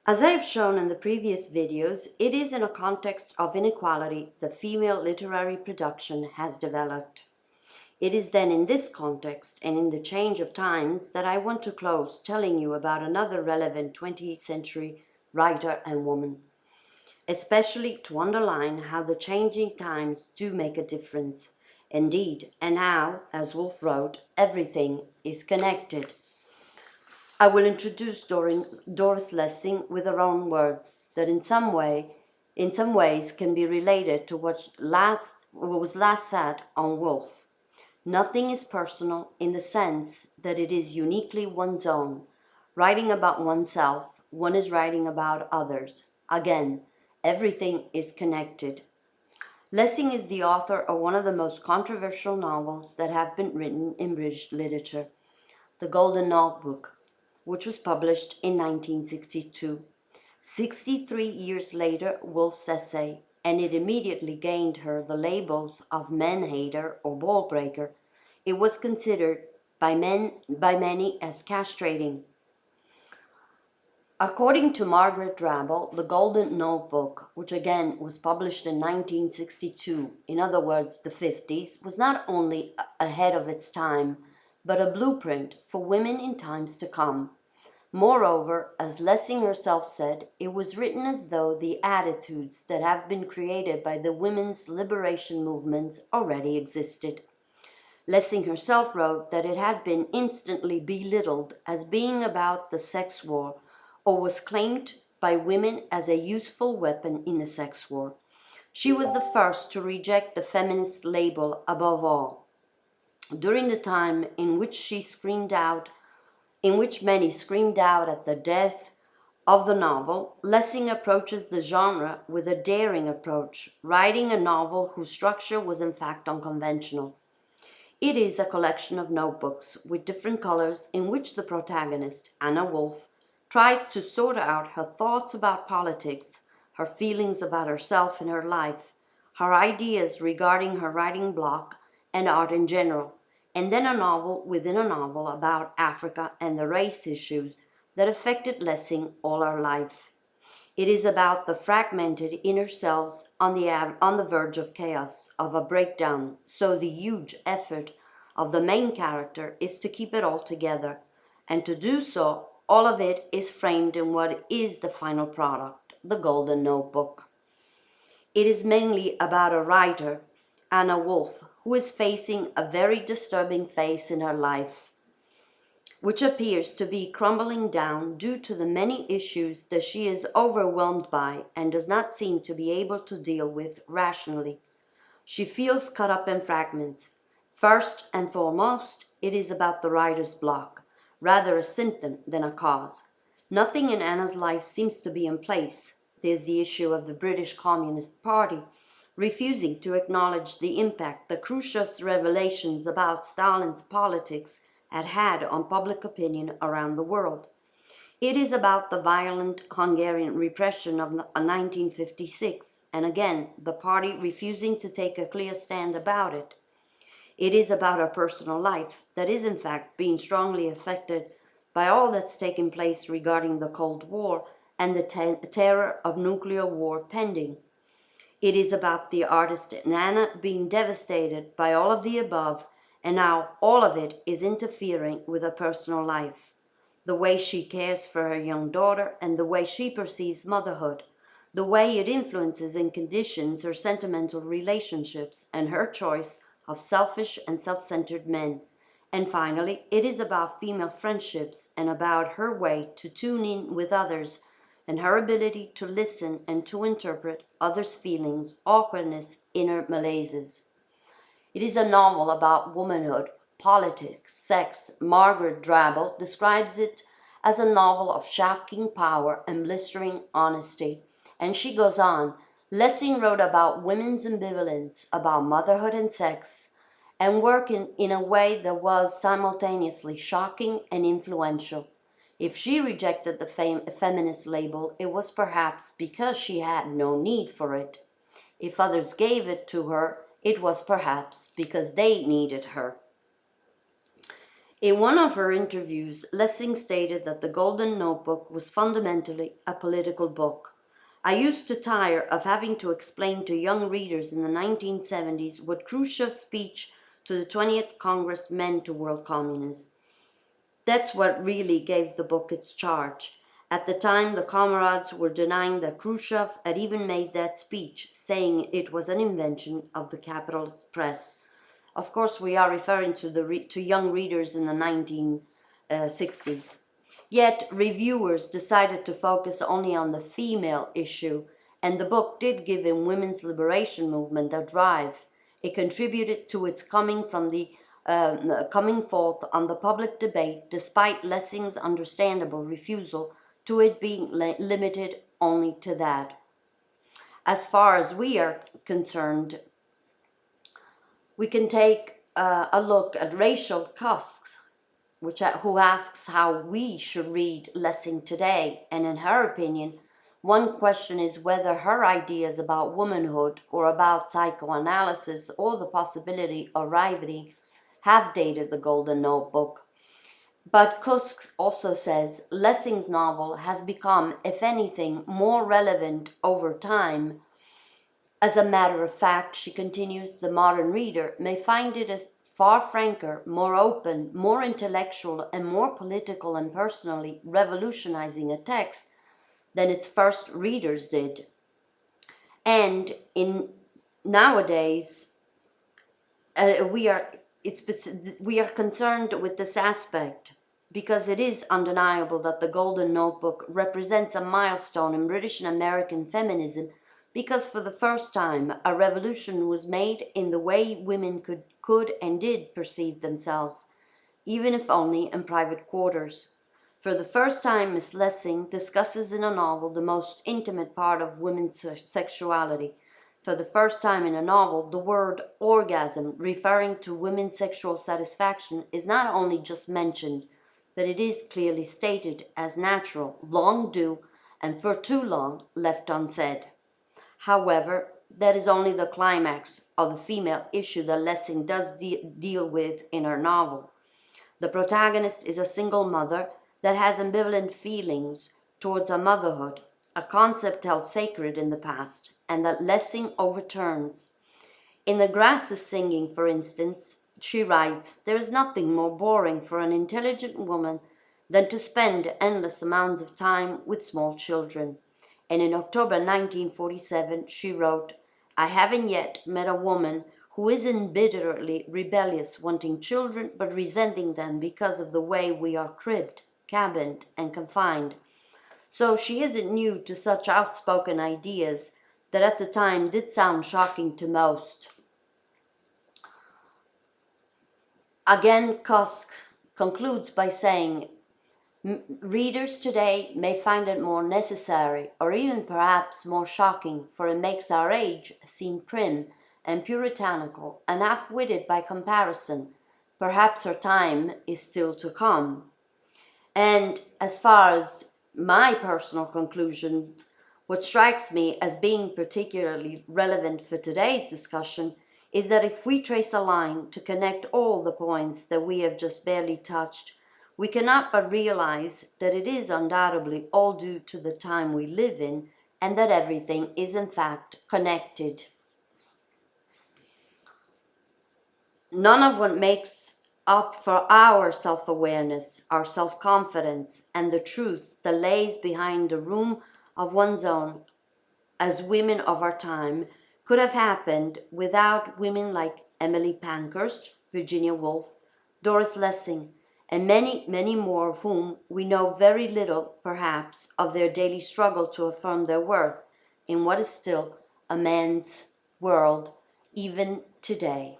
As I have shown in the previous videos, it is in a context of inequality that female literary production has developed. It is then in this context and in the change of times that I want to close telling you about another relevant 20th century writer and woman, especially to underline how the changing times do make a difference, indeed, and how, as Woolf wrote, everything is connected. I will introduce Doris Lessing with her own words that in some ways can be related to what was last said on Woolf. Nothing is personal in the sense that it is uniquely one's own. Writing about oneself, one is writing about others. Again, everything is connected. Lessing is the author of one of the most controversial novels that have been written in British literature, The Golden Notebook, which was published in 1962. 63 years later, Woolf's essay, and it immediately gained her the labels of man-hater or ball-breaker. It was considered by many as castrating. According to Margaret Drabble, The Golden Notebook, which again was published in 1962, in other words the 50s, was not only ahead of its time, but a blueprint for women in times to come. Moreover, as Lessing herself said, it was written as though the attitudes that have been created by the women's liberation movements already existed. Lessing herself wrote that it had been instantly belittled as being about the sex war, or was claimed by women as a useful weapon in the sex war. She was the first to reject the feminist label above all. During the time in which many screamed out at the death of the novel, Lessing approaches the genre with a daring approach, writing a novel whose structure was in fact unconventional. It is a collection of notebooks with different colors in which the protagonist, Anna Woolf, tries to sort out her thoughts about politics, her feelings about herself and her life, her ideas regarding her writing block and art in general, and then a novel within a novel about Africa and the race issues that affected Lessing all her life. It is about the fragmented inner selves on the verge of chaos, of a breakdown, so the huge effort of the main character is to keep it all together, and to do so, all of it is framed in what is the final product, the Golden Notebook. It is mainly about a writer, Anna Woolf, who is facing a very disturbing phase in her life, which appears to be crumbling down due to the many issues that she is overwhelmed by and does not seem to be able to deal with rationally. She feels caught up in fragments. First and foremost, it is about the writer's block, rather a symptom than a cause. Nothing in Anna's life seems to be in place. There's the issue of the British Communist Party refusing to acknowledge the impact the crucial revelations about Stalin's politics had on public opinion around the world. It is about the violent Hungarian repression of 1956, and again, the party refusing to take a clear stand about it. It is about her personal life that is in fact being strongly affected by all that's taken place regarding the Cold War and the terror of nuclear war pending. It is about the artist Nana being devastated by all of the above, and how all of it is interfering with her personal life, the way she cares for her young daughter and the way she perceives motherhood, the way it influences and conditions her sentimental relationships and her choice of selfish and self-centered men. And finally, it is about female friendships and about her way to tune in with others and her ability to listen and to interpret others' feelings, awkwardness, inner malaises. It is a novel about womanhood, politics, sex. Margaret Drabble describes it as a novel of shocking power and blistering honesty. And she goes on, Lessing wrote about women's ambivalence, about motherhood and sex, and working in a way that was simultaneously shocking and influential. If she rejected the feminist label, it was perhaps because she had no need for it. If others gave it to her, it was perhaps because they needed her. In one of her interviews, Lessing stated that The Golden Notebook was fundamentally a political book. I used to tire of having to explain to young readers in the 1970s what Khrushchev's speech to the 20th Congress meant to world communism. That's what really gave the book its charge. At the time, the comrades were denying that Khrushchev had even made that speech, saying it was an invention of the capitalist press. Of course, we are referring to young readers in the 1960s. Yet, reviewers decided to focus only on the female issue, and the book did give in women's liberation movement a drive. It contributed to its coming forth on the public debate, despite Lessing's understandable refusal to it being limited only to that. As far as we are concerned, we can take a look at Rachel Cusk, who asks how we should read Lessing today, and in her opinion, one question is whether her ideas about womanhood or about psychoanalysis or the possibility of rivalry have dated The Golden Notebook. But Cusk also says Lessing's novel has become, if anything, more relevant over time. As a matter of fact, she continues, the modern reader may find it as far franker, more open, more intellectual, and more political and personally revolutionizing a text than its first readers did. And in nowadays, we are concerned with this aspect because it is undeniable that The Golden Notebook represents a milestone in British and American feminism, because for the first time a revolution was made in the way women could and did perceive themselves, even if only in private quarters. For the first time, Miss Lessing discusses in a novel the most intimate part of women's sexuality. For the first time in a novel, the word orgasm, referring to women's sexual satisfaction, is not only just mentioned, but it is clearly stated as natural, long due, and for too long left unsaid. However, that is only the climax of the female issue that Lessing does deal with in her novel. The protagonist is a single mother that has ambivalent feelings towards her motherhood, a concept held sacred in the past, and that Lessing overturns. In The Grass is Singing, for instance, she writes, there is nothing more boring for an intelligent woman than to spend endless amounts of time with small children. And in October 1947, she wrote, I haven't yet met a woman who isn't bitterly rebellious, wanting children, but resenting them because of the way we are cribbed, cabined, and confined. So she isn't new to such outspoken ideas that at the time did sound shocking to most. Again, Cusk concludes by saying, readers today may find it more necessary, or even perhaps more shocking, for it makes our age seem prim and puritanical and half-witted by comparison. Perhaps our time is still to come. And as far as my personal conclusions, what strikes me as being particularly relevant for today's discussion is that if we trace a line to connect all the points that we have just barely touched, we cannot but realize that it is undoubtedly all due to the time we live in, and that everything is in fact connected. None of what makes up for our self-awareness, our self-confidence, and the truth that lays behind the room of one's own as women of our time could have happened without women like Emily Pankhurst, Virginia Woolf, Doris Lessing, and many, many more of whom we know very little, perhaps, of their daily struggle to affirm their worth in what is still a man's world, even today.